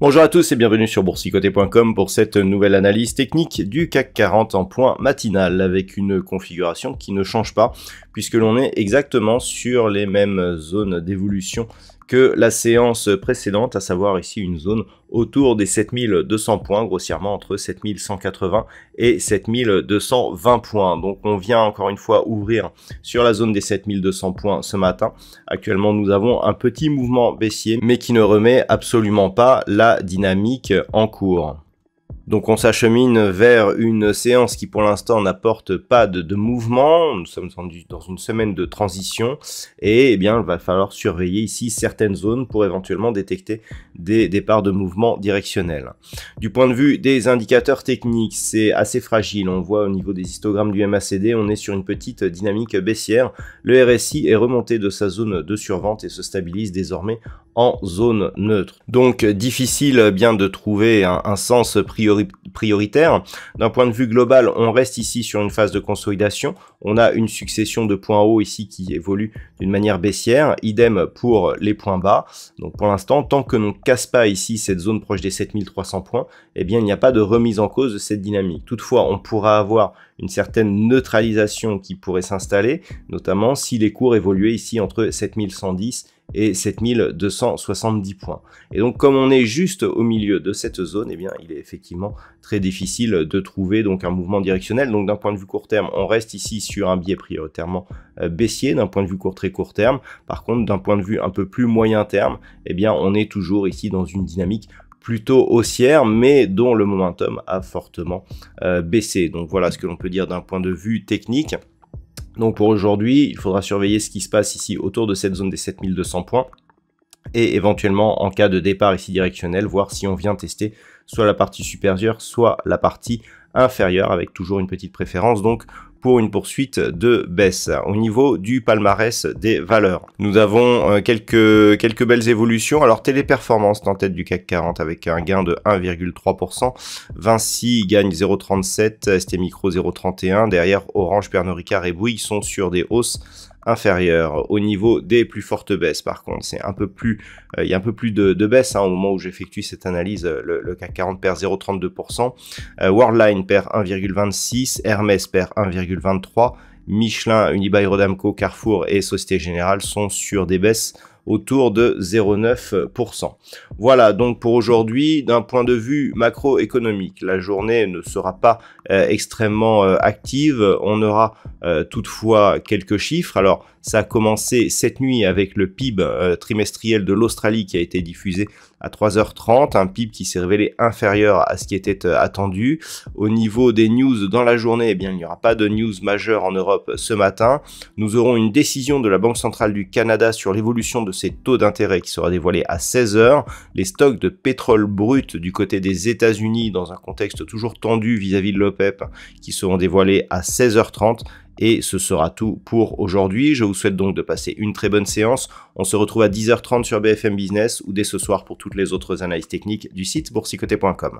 Bonjour à tous et bienvenue sur boursicoté.com pour cette nouvelle analyse technique du CAC 40 en point matinal avec une configuration qui ne change pas puisque l'on est exactement sur les mêmes zones d'évolution que la séance précédente, à savoir ici une zone autour des 7200 points, grossièrement entre 7180 et 7220 points. Donc on vient encore une fois ouvrir sur la zone des 7200 points ce matin. Actuellement nous avons un petit mouvement baissier mais qui ne remet absolument pas la dynamique en cours. Donc on s'achemine vers une séance qui pour l'instant n'apporte pas de mouvement. Nous sommes dans une semaine de transition et eh bien il va falloir surveiller ici certaines zones pour éventuellement détecter des départs de mouvement directionnel. Du point de vue des indicateurs techniques, c'est assez fragile. On voit au niveau des histogrammes du MACD, on est sur une petite dynamique baissière. Le RSI est remonté de sa zone de survente et se stabilise désormais en zone neutre. Donc difficile bien de trouver un sens prioritaire. D'un point de vue global, on reste ici sur une phase de consolidation. On a une succession de points hauts ici qui évoluent d'une manière baissière. Idem pour les points bas. Donc pour l'instant, tant que l'on ne casse pas ici cette zone proche des 7300 points, eh bien il n'y a pas de remise en cause de cette dynamique. Toutefois, on pourra avoir une certaine neutralisation qui pourrait s'installer, notamment si les cours évoluaient ici entre 7110 et 7270 points. Et donc comme on est juste au milieu de cette zone, eh bien il est effectivement très difficile de trouver donc un mouvement directionnel. Donc d'un point de vue court terme, on reste ici sur un biais prioritairement baissier d'un point de vue très court terme. Par contre, d'un point de vue un peu plus moyen terme, eh bien on est toujours ici dans une dynamique plutôt haussière, mais dont le momentum a fortement baissé. Donc voilà ce que l'on peut dire d'un point de vue technique. Donc pour aujourd'hui, il faudra surveiller ce qui se passe ici autour de cette zone des 7200 points et éventuellement en cas de départ ici directionnel, voir si on vient tester soit la partie supérieure, soit la partie inférieure avec toujours une petite préférence donc pour une poursuite de baisse. Au niveau du palmarès des valeurs, nous avons quelques belles évolutions. Alors Téléperformance en tête du CAC 40 avec un gain de 1,3%. Vinci gagne 0,37, ST Micro 0,31. Derrière Orange, Pernod Ricard et Bouygues sont sur des hausses inférieures. Au niveau des plus fortes baisses, par contre, c'est un peu plus, il y a un peu plus de baisse au moment où j'effectue cette analyse. Le CAC 40 perd 0,32%. Worldline perd 1,26%. Hermès perd 1,23%. Michelin, Unibail-Rodamco, Carrefour et Société Générale sont sur des baisses autour de 0,9%. Voilà donc pour aujourd'hui, d'un point de vue macroéconomique, la journée ne sera pas extrêmement active. On aura toutefois quelques chiffres. Alors ça a commencé cette nuit avec le PIB trimestriel de l'Australie qui a été diffusé à 3h30, un PIB qui s'est révélé inférieur à ce qui était attendu. Au niveau des news dans la journée, eh bien, il n'y aura pas de news majeure en Europe ce matin. Nous aurons une décision de la Banque centrale du Canada sur l'évolution de ses taux d'intérêt qui sera dévoilée à 16h. Les stocks de pétrole brut du côté des États-Unis dans un contexte toujours tendu vis-à-vis de l'OPEP qui seront dévoilés à 16h30. Et ce sera tout pour aujourd'hui. Je vous souhaite donc de passer une très bonne séance. On se retrouve à 10h30 sur BFM Business ou dès ce soir pour toutes les autres analyses techniques du site boursicoté.com.